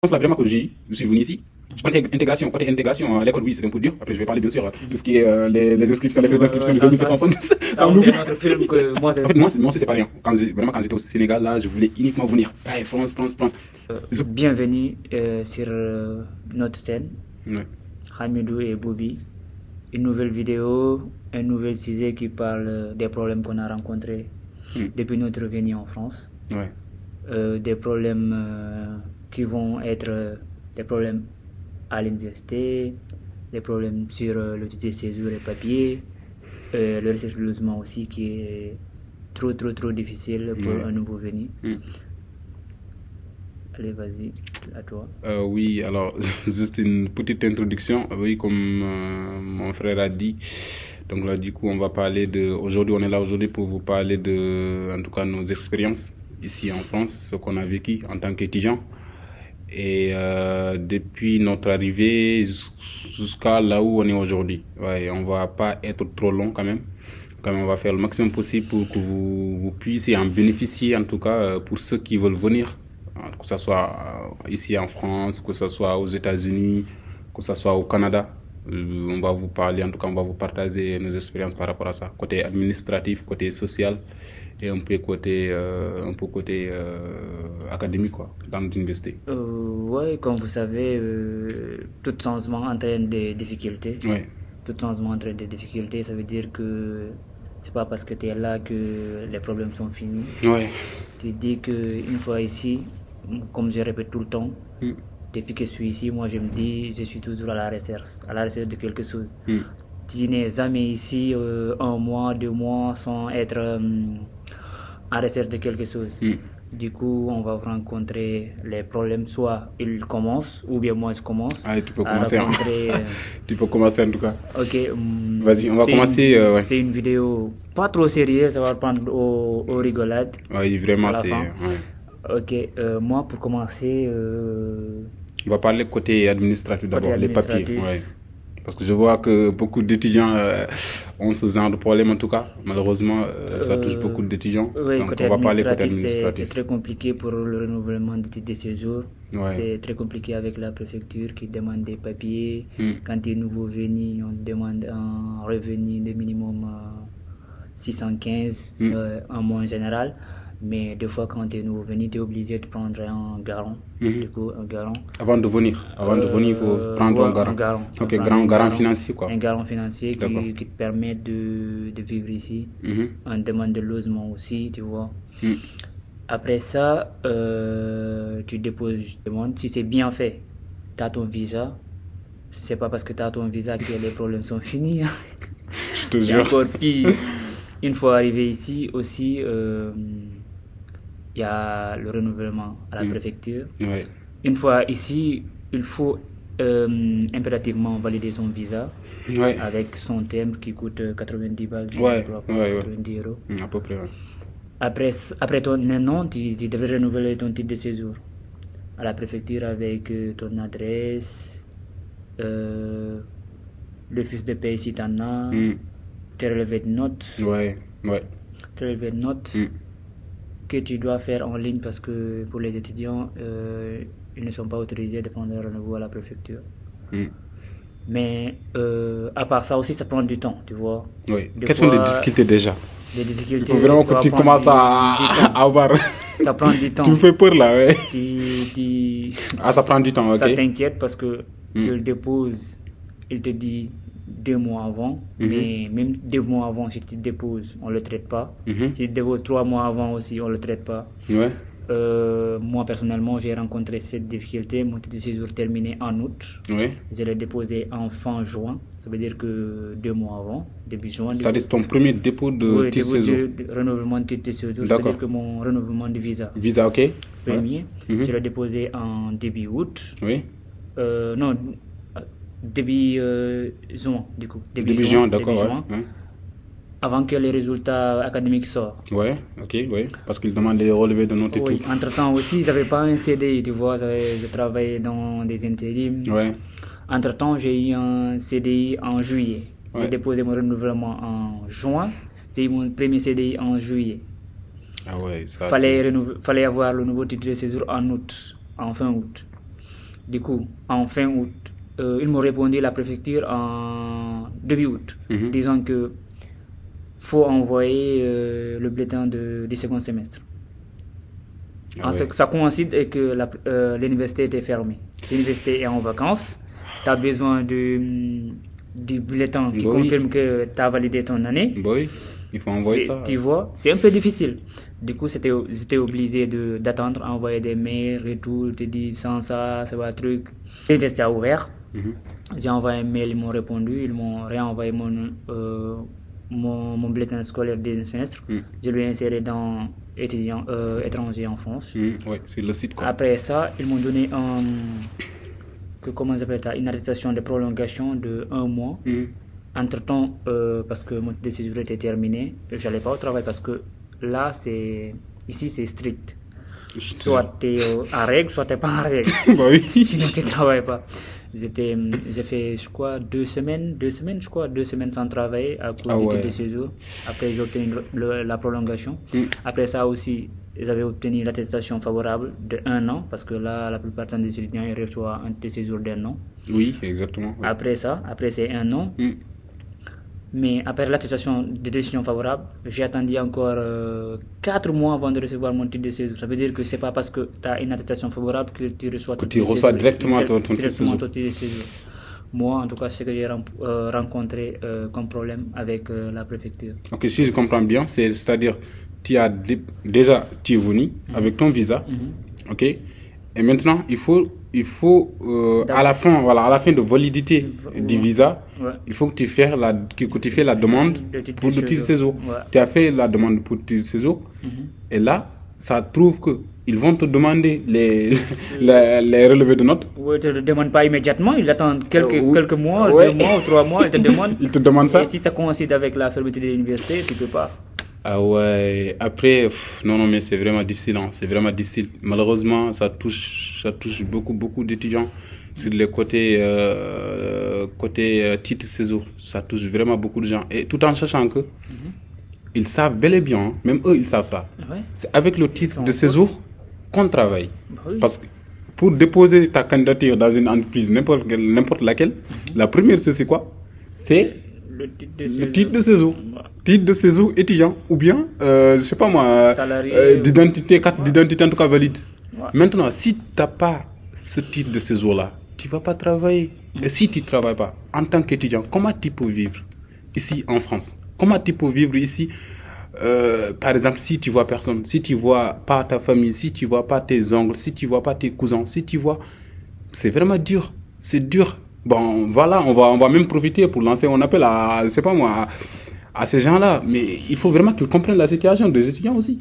Là vraiment que je suis venu ici. Côté intégration, à l'école, oui, c'est un peu dur. Après, je vais parler bien sûr tout ce qui est les inscriptions, les frais d'inscription de 2770. C'est un autre film que moi, En fait, moi, c'est pas rien. Quand j'étais au Sénégal, là, je voulais uniquement venir. Ouais, France. Bienvenue sur notre scène, Ouais. Hamidou et Boubi. Une nouvelle vidéo, un nouvel sujet qui parle des problèmes qu'on a rencontrés depuis notre venue en France. Ouais. Des problèmes qui vont être des problèmes à l'université, des problèmes sur le titre de séjour et papier, le recherche de logement aussi qui est trop difficile pour un nouveau venu. Allez, vas-y, à toi. Oui, alors, juste une petite introduction. Oui, comme mon frère a dit. Donc là, du coup, on va parler de... Aujourd'hui, on est là aujourd'hui pour vous parler de, en tout cas, nos expériences ici en France, ce qu'on a vécu en tant qu'étudiant. Et depuis notre arrivée jusqu'à là où on est aujourd'hui. Ouais, on va pas être trop long quand même. On va faire le maximum possible pour que vous puissiez en bénéficier, en tout cas pour ceux qui veulent venir, que ce soit ici en France, que ce soit aux États-Unis, que ce soit au Canada. On va vous parler, en tout cas on va vous partager nos expériences par rapport à ça, côté administratif, côté social et un peu côté académique, quoi, dans l'université. Oui, comme vous savez, tout changement entraîne des difficultés. Ouais. Tout changement entraîne des difficultés, ça veut dire que c'est pas parce que tu es là que les problèmes sont finis. Ouais. Tu dis qu'une fois ici, comme je répète tout le temps, depuis que je suis ici, moi je me dis, je suis toujours à la recherche de quelque chose. Tu n'es jamais ici un mois, 2 mois sans être en recherche de quelque chose. Du coup, on va rencontrer les problèmes, soit ils commencent, ou bien moi je commence. Ah, tu peux commencer. Rencontrer, tu peux commencer en tout cas. Ok. Vas-y, on va commencer. Ouais. C'est une vidéo pas trop sérieuse, ça va prendre au rigolade. Oui, vraiment, c'est... Ok, moi pour commencer... On va parler côté administratif d'abord, les papiers. Ouais. Parce que je vois que beaucoup d'étudiants ont ce genre de problème en tout cas. Malheureusement, ça touche beaucoup d'étudiants. Oui, donc on va parler côté administratif. C'est très compliqué pour le renouvellement de titre de séjour. Ouais. C'est très compliqué avec la préfecture qui demande des papiers. Quand tu es nouveau venu, on te demande un revenu de minimum 615, un mois en général. Mais des fois, quand tu es nouveau venu, tu es obligé de prendre un garant. Du coup, un garant. Avant de venir, il faut prendre un garant. Ok, garant financier quoi. Un garant financier qui te permet de vivre ici. On demande de logement aussi, tu vois. Après ça, tu déposes justement. Si c'est bien fait, tu as ton visa. C'est pas parce que tu as ton visa que les problèmes sont finis. Je te jure. C'est encore pire. Une fois arrivé ici aussi, il y a le renouvellement à la préfecture. Ouais. Une fois ici, il faut impérativement valider son visa avec son timbre qui coûte 90 balles. 90 euros. À peu près, Après ton nom, tu devrais renouveler ton titre de séjour à la préfecture avec ton adresse, le fiche de paie si tu en as, tes relevés de notes. Tes relevés de notes que tu dois faire en ligne parce que pour les étudiants, ils ne sont pas autorisés de prendre un renouveau à la préfecture. Mais à part ça aussi, ça prend du temps, tu vois. Oui. Quelles sont les difficultés déjà? Les difficultés. Il faut vraiment que tu commences à avoir. Ça prend du temps. Tu me fais peur là, ouais. Ça prend du temps, ok. Ça t'inquiète parce que tu le déposes, il te dit 2 mois avant, mais même 2 mois avant, si tu déposes, on ne le traite pas. Si tu déposes 3 mois avant aussi, on ne le traite pas. Ouais. Moi, personnellement, j'ai rencontré cette difficulté. Mon titre de séjour terminé en août. Ouais. Je l'ai déposé en fin juin. Ça veut dire que 2 mois avant, début juin. C'est ton premier dépôt de titre de séjour? De renouvellement de titre de séjour. Ça veut dire que mon renouvellement de visa. Visa, ok. Premier. Je l'ai déposé en début août. Oui. Non, début juin, du coup. Début juin, d'accord. Avant que les résultats académiques sortent. Ouais, ok, ouais. Parce qu'ils demandent des relevés de notes et tout. Entre-temps aussi, j'avais pas un CDI, tu vois. Je travaillais dans des intérims. Ouais. Entre-temps, j'ai eu un CDI en juillet. J'ai déposé mon renouvellement en juin. J'ai eu mon premier CDI en juillet. Ah ouais, ça fallait avoir le nouveau titre de séjour en août, en fin août. Du coup, en fin août, ils m'ont répondu la préfecture en début août, disant que faut envoyer le bulletin du second semestre. Ça coïncide avec que l'université était fermée. L'université est en vacances. Tu as besoin du bulletin qui confirme que tu as validé ton année. Il faut envoyer ça. Tu vois, c'est un peu difficile. Du coup, j'étais obligé d'attendre, envoyer des mails, retour, te dire sans ça, ça va truc. L'université a ouvert. J'ai envoyé un mail, ils m'ont répondu, ils m'ont réenvoyé mon bulletin scolaire des semestres. Je l'ai inséré dans étudiants étrangers en France. Ouais, c'est le site quoi. Après ça, ils m'ont donné une attestation de prolongation de 1 mois. Entre-temps, parce que mon séjour était terminé, je n'allais pas au travail parce que là, ici, c'est strict. Soit tu es en règle, soit tu n'es pas en règle. Sinon, tu ne travailles pas. J'ai fait, je crois, 2 semaines sans travailler à cause du titre de séjour. Après, j'ai obtenu la prolongation. Après ça aussi, j'avais obtenu l'attestation favorable de 1 an, parce que là, la plupart des étudiants ils reçoivent un titre de séjour d'1 an. Oui, exactement. Ouais. Après c'est 1 an. Mais après l'attestation de décision favorable, j'ai attendu encore 4 mois avant de recevoir mon titre de séjour. Ça veut dire que c'est pas parce que tu as une attestation favorable que tu reçois directement ton titre de séjour. Moi, en tout cas, c'est ce que j'ai rencontré comme problème avec la préfecture. Ok, si je comprends bien, c'est-à-dire tu es venu avec ton visa, ok, et maintenant il faut à la fin de validité du visa, il faut que tu fasses la demande pour le titre de séjour. Tu as fait la demande pour le titre de séjour, et là, ça trouve que ils vont te demander les relevés de notes. Oui, ils ne te le demandent pas immédiatement, ils attendent quelques mois, 2 mois ou 3 mois, ils te demandent. Ils te demandent ça. Et si ça coïncide avec la fermeture de l'université, tu ne peux pas. Ah ouais, après, non, mais c'est vraiment difficile, c'est vraiment difficile. Malheureusement, ça touche beaucoup d'étudiants sur les côtés titre de séjour. Ça touche vraiment beaucoup de gens. Et tout en sachant que ils savent bel et bien, même eux, ils savent ça. C'est avec le titre de séjour qu'on travaille. Parce que pour déposer ta candidature dans une entreprise, n'importe laquelle, la première chose, c'est quoi? C'est le titre de séjour. Titre de séjour étudiant ou bien, je sais pas moi, carte d'identité en tout cas valide. Maintenant, si tu n'as pas ce titre de séjour-là, tu ne vas pas travailler. Et si tu ne travailles pas, en tant qu'étudiant, comment tu peux vivre ici en France? Comment tu peux vivre ici, par exemple, si tu vois personne, si tu vois pas ta famille, si tu vois pas tes oncles, si tu vois pas tes cousins, si tu vois... C'est vraiment dur. C'est dur. Bon, voilà, on va même profiter pour lancer un appel à, je sais pas moi, à ces gens-là. Mais il faut vraiment qu'ils comprennent la situation des étudiants aussi.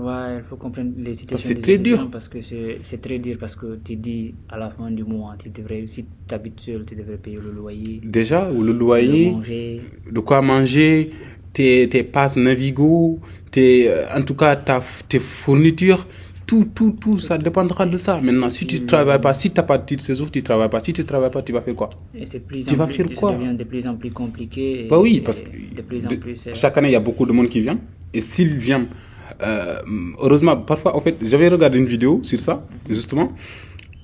Ouais, il faut comprendre les situations des étudiants. Parce que c'est très dur, parce que tu dis à la fin du mois, si tu habites seul, tu devrais payer le loyer. Déjà, ou le loyer, de quoi manger, tes passes Navigo, en tout cas tes fournitures. Tout, ça dépendra de ça. Maintenant, si tu ne travailles pas, si tu n'as pas de titre de séjour, tu ne travailles pas. Si tu ne travailles pas, tu vas faire quoi? Et ça devient de plus en plus compliqué. Bah oui, parce que chaque année, il y a beaucoup de monde qui vient. Et s'ils viennent, heureusement, parfois, en fait, j'avais regardé une vidéo sur ça, justement.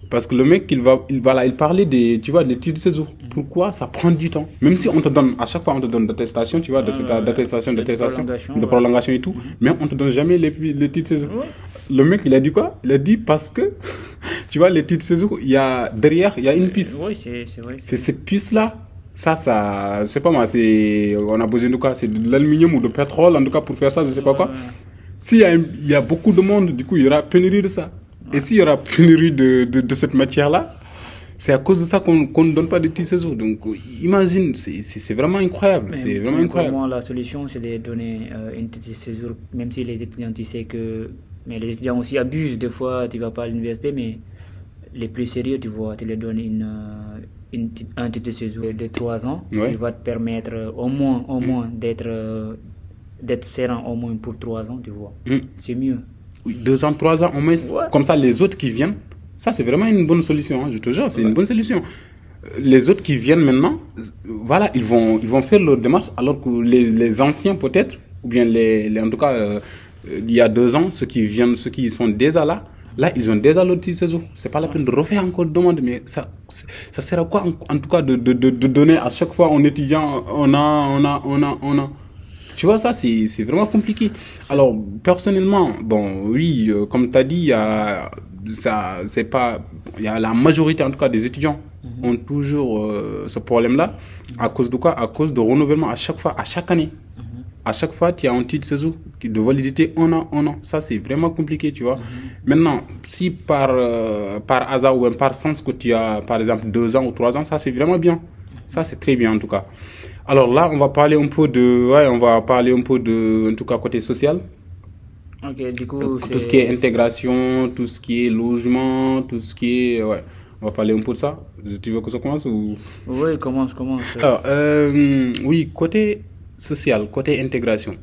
Parce que le mec, il parlait des titres de séjour. Pourquoi ça prend du temps? Même si on te donne, à chaque fois, on te donne d'attestation, tu vois, de prolongation et tout. Mais on te donne jamais les titres de séjour. Le mec, il a dit quoi? Il a dit parce que, tu vois, les titres de séjour, derrière, il y a une puce. Oui, c'est vrai. C'est cette puce-là. Ça, je sais pas moi, on a besoin de quoi? C'est de l'aluminium ou de pétrole, en tout cas, pour faire ça, je sais pas quoi. S'il y a beaucoup de monde, du coup, il y aura pénurie de ça. Et s'il y aura pénurie de cette matière-là, c'est à cause de ça qu'on ne donne pas de titre de séjour. Donc, imagine, c'est vraiment incroyable. C'est vraiment incroyable. Pour moi, la solution, c'est de donner une titre de séjour, même si les étudiants, tu sais que... Mais les étudiants aussi abusent. Des fois, tu ne vas pas à l'université, mais les plus sérieux, tu vois, tu leur donnes un titre de séjour de 3 ans qui va te permettre au moins d'être serein au moins pour 3 ans, tu vois. C'est mieux. Oui, 2 ans, 3 ans, au moins. Comme ça, les autres qui viennent, ça, c'est vraiment une bonne solution. Hein, je te jure, c'est une bonne solution. Les autres qui viennent maintenant, voilà, ils vont faire leur démarche, alors que les anciens, peut-être, ou bien en tout cas, il y a 2 ans, ceux qui sont déjà là, Là, ils ont déjà le titre de séjour. C'est pas la peine de refaire encore de demande, mais ça sert à quoi, en tout cas, de donner à chaque fois en étudiant, on a. Tu vois, ça, c'est vraiment compliqué. Alors, personnellement, bon, oui, comme tu as dit, il y a la majorité, en tout cas, des étudiants ont toujours ce problème-là. À cause de quoi? À cause de renouvellement à chaque fois, à chaque année. À chaque fois, tu as un titre de séjour de validité un an. Ça, c'est vraiment compliqué, tu vois. Maintenant, si par hasard ou même par sens que tu as, par exemple, 2 ans ou 3 ans, ça, c'est vraiment bien. Ça, c'est très bien, en tout cas. Alors là, on va parler un peu en tout cas, côté social. Ok, du coup, tout ce qui est intégration, tout ce qui est logement, tout ce qui est... Ouais, on va parler un peu de ça. Tu veux que ça commence ou... Oui, commence. Alors, oui, côté social, côté intégration.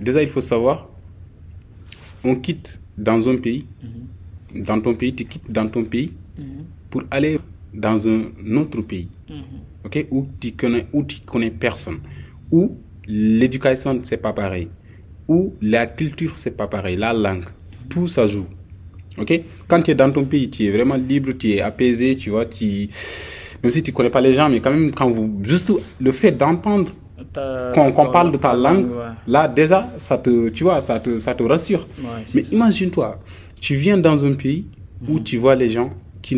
Déjà, il faut savoir, on quitte dans un pays, dans ton pays, tu quittes dans ton pays pour aller dans un autre pays. Okay, où tu connais personne, où l'éducation c'est pas pareil, où la culture c'est pas pareil, la langue, tout ça joue. Ok, quand tu es dans ton pays, tu es vraiment libre, tu es apaisé, tu vois, même si tu connais pas les gens, mais quand même juste le fait d'entendre qu'on parle de ta langue, là déjà ça te rassure. Mais imagine-toi, tu viens dans un pays où tu vois les gens qui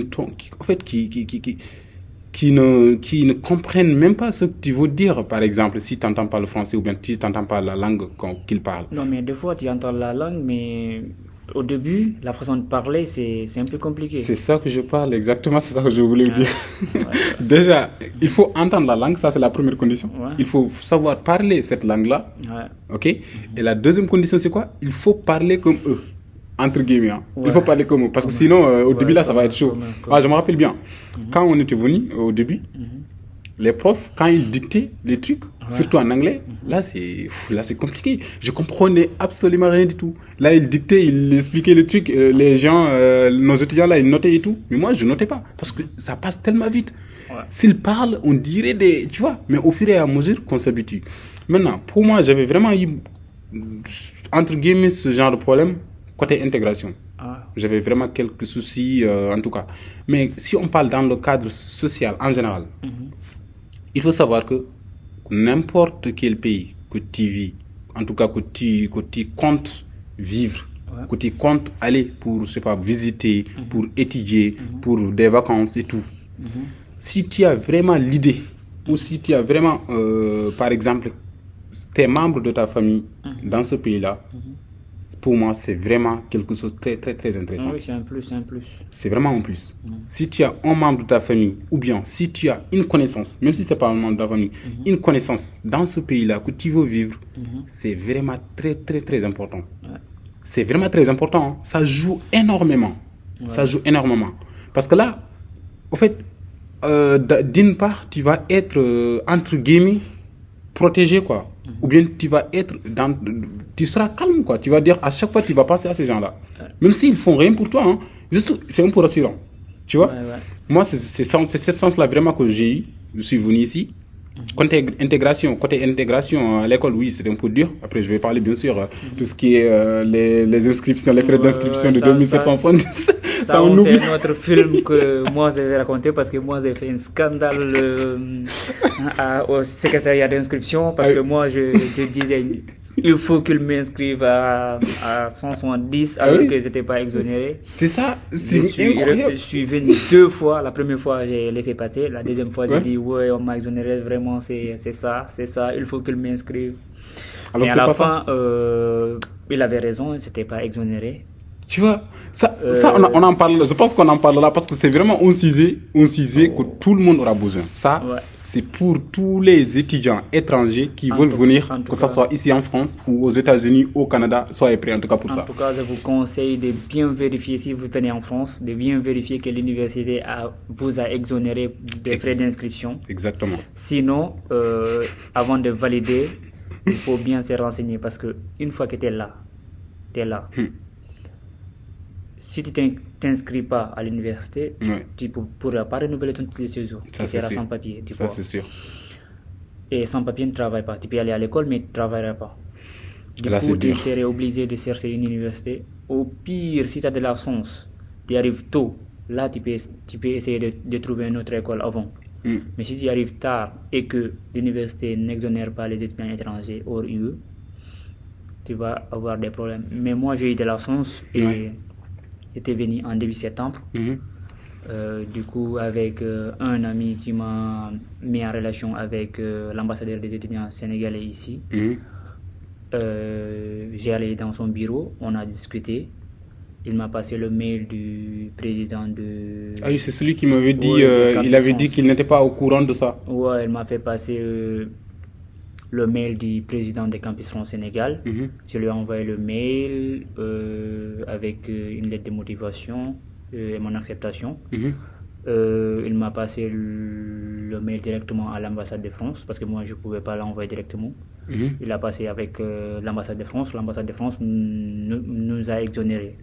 ne comprennent même pas ce que tu veux dire, par exemple, si tu n'entends pas le français ou bien si tu n'entends pas la langue qu'ils parlent. Non, mais des fois, tu entends la langue, mais au début, la façon de parler, c'est un peu compliqué. C'est ça que je parle, exactement, c'est ça que je voulais dire. Déjà, il faut entendre la langue, ça c'est la première condition. Il faut savoir parler cette langue-là. Ok. Et la deuxième condition, c'est quoi? Il faut parler comme eux. Entre guillemets, il faut parler comme eux, parce que sinon au début là ça va être chaud. Je me rappelle bien, quand on était venu au début, les profs, quand ils dictaient les trucs, surtout en anglais, là c'est compliqué. Je comprenais absolument rien du tout. Là ils dictaient, ils expliquaient les trucs, les gens, nos étudiants là, ils notaient et tout, mais moi je notais pas parce que ça passe tellement vite. S'ils parlent, on dirait tu vois, mais au fur et à mesure qu'on s'habitue. Maintenant, pour moi, j'avais vraiment eu entre guillemets ce genre de problème. Côté intégration, j'avais vraiment quelques soucis, en tout cas. Mais si on parle dans le cadre social en général, il faut savoir que n'importe quel pays que tu vis, en tout cas que tu comptes vivre, que tu comptes aller pour, je sais pas, visiter, pour étudier, pour des vacances et tout, si tu as vraiment l'idée, ou si tu as vraiment, par exemple, tes membres de ta famille dans ce pays-là, pour moi, c'est vraiment quelque chose de très, très, très intéressant. Oui, c'est un plus. C'est vraiment un plus. Si tu as un membre de ta famille, ou bien si tu as une connaissance, même si ce n'est pas un membre de ta famille, une connaissance dans ce pays-là que tu veux vivre, c'est vraiment très, très, très important. C'est vraiment très important. Hein. Ça joue énormément. Ça joue énormément. Parce que là, au fait, d'une part, tu vas être, entre guillemets, protégé, quoi. Ou bien tu seras calme, quoi. Tu vas dire, à chaque fois, tu vas passer à ces gens-là. Même s'ils font rien pour toi, hein. Juste, c'est un peu rassurant. Tu vois? Moi, c'est ce sens-là vraiment que j'ai eu. Je suis venu ici. Côté intégration à l'école, oui, c'est un peu dur. Après, je vais parler, bien sûr, tout ce qui est les inscriptions, les frais d'inscription de 2770. Ça, c'est notre film que moi, je vais raconter parce que moi, j'ai fait un scandale au secrétariat d'inscription parce que moi, je disais, il faut qu'il m'inscrive à 170 alors que je n'étais pas exonéré. C'est ça, c'est incroyable. Je suis venu 2 fois. La première fois, j'ai laissé passer. La deuxième fois, j'ai dit, ouais, on m'a exonéré. Vraiment, c'est ça. Il faut qu'il m'inscrive. Mais à la fin, il avait raison, il n'était pas exonéré. Tu vois, ça on en parle, je pense qu'on en parle là parce que c'est vraiment un sujet que tout le monde aura besoin. Ça, c'est pour tous les étudiants étrangers qui veulent venir, que ce soit ici en France ou aux États-Unis, au Canada, soyez prêts en tout cas pour ça. En tout cas, je vous conseille de bien vérifier, si vous venez en France, de bien vérifier que l'université vous a exonéré des frais d'inscription. Exactement. Sinon, avant de valider, il faut bien se renseigner parce qu'une fois que tu es là, si tu t'inscris pas à l'université, tu ne pourras pas renouveler ton titre de séjour. Tu seras sans papier. Ça, c'est sûr. Et sans papier, ne travaille pas. Tu peux aller à l'école, mais tu ne travailleras pas. Du coup, tu serais obligé de chercher une université. Au pire, si tu as de la chance, tu arrives tôt, là, tu peux essayer de trouver une autre école avant. Mais si tu arrives tard et que l'université n'exonère pas les étudiants étrangers hors UE, tu vas avoir des problèmes. Mais moi, j'ai eu de la chance et j'étais venu en début septembre. Du coup, avec un ami qui m'a mis en relation avec l'ambassadeur des étudiants sénégalais ici, j'ai allé dans son bureau, on a discuté. Il m'a passé le mail du président de... Ah oui, c'est celui qui m'avait dit, il avait dit qu'il n'était pas au courant de ça. Ouais, il m'a fait passer le mail du président de Campus France Sénégal. Je lui ai envoyé le mail avec une lettre de motivation et mon acceptation. Il m'a passé le mail directement à l'ambassade de France parce que moi je ne pouvais pas l'envoyer directement. Il a passé avec l'ambassade de France. L'ambassade de France nous a exonérés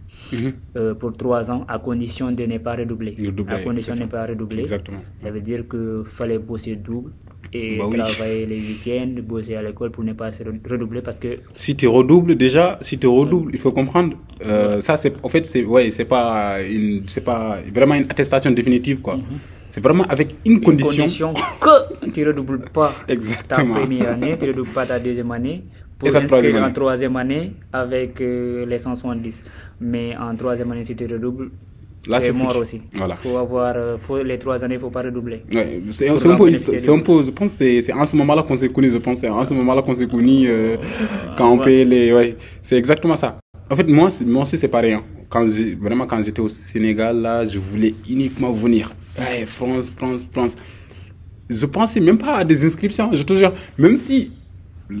pour 3 ans à condition de ne pas redoubler. À condition de ne pas redoubler. Exactement. Ça veut dire qu'il fallait bosser double et travailler les week-ends, bosser à l'école pour ne pas se redoubler parce que... Si tu redoubles déjà, il faut comprendre, ça c'est, en fait, c'est pas vraiment une attestation définitive quoi. C'est vraiment avec une condition que tu ne redoubles pas Exactement. ta première année, tu ne redoubles pas ta deuxième année pour inscrire en troisième année avec les 170. Mais en troisième année, si tu redoubles, c'est mort aussi. Voilà. Les 3 années, il ne faut pas redoubler. Ouais, c'est un peu, je pense que c'est en ce moment-là qu'on s'est connus, quand on paye les... Ouais, c'est exactement ça. En fait, moi aussi, c'est pareil. Hein. Quand j'étais au Sénégal, là, je voulais uniquement venir. Ouais, France. Je pensais même pas à des inscriptions, je te jure. Même si,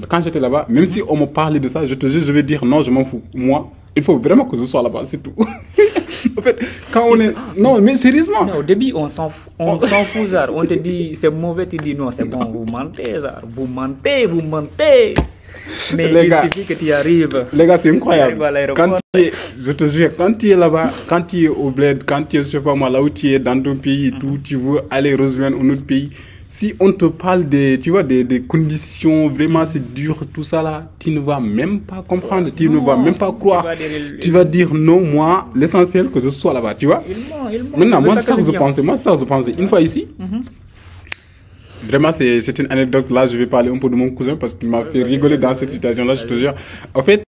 quand j'étais là-bas, même si on me parlait de ça, je te jure, je vais dire non, je m'en fous. Moi, il faut vraiment que je sois là-bas, c'est tout. En fait, quand on est... Non, mais sérieusement. Non, au début, on s'en fout, Zar. On te dit, c'est mauvais, tu dis non, c'est bon, vous mentez, Zar. Vous mentez. Mais il suffit que tu arrives. Les gars, c'est incroyable. Je te jure, quand tu es là-bas, quand tu es au bled, quand tu es, je sais pas moi, là où tu es dans ton pays et tout, tu veux aller rejoindre un autre pays, si on te parle des conditions, vraiment c'est dur, tout ça là, tu ne vas même pas comprendre, tu ne vas même pas croire. Tu vas dire non, moi, l'essentiel que je sois là-bas, tu vois. Maintenant, moi, c'est ça que je pensais. Une fois ici, vraiment, c'est une anecdote là, je vais parler un peu de mon cousin parce qu'il m'a fait rigoler dans cette situation-là, je te jure. En fait,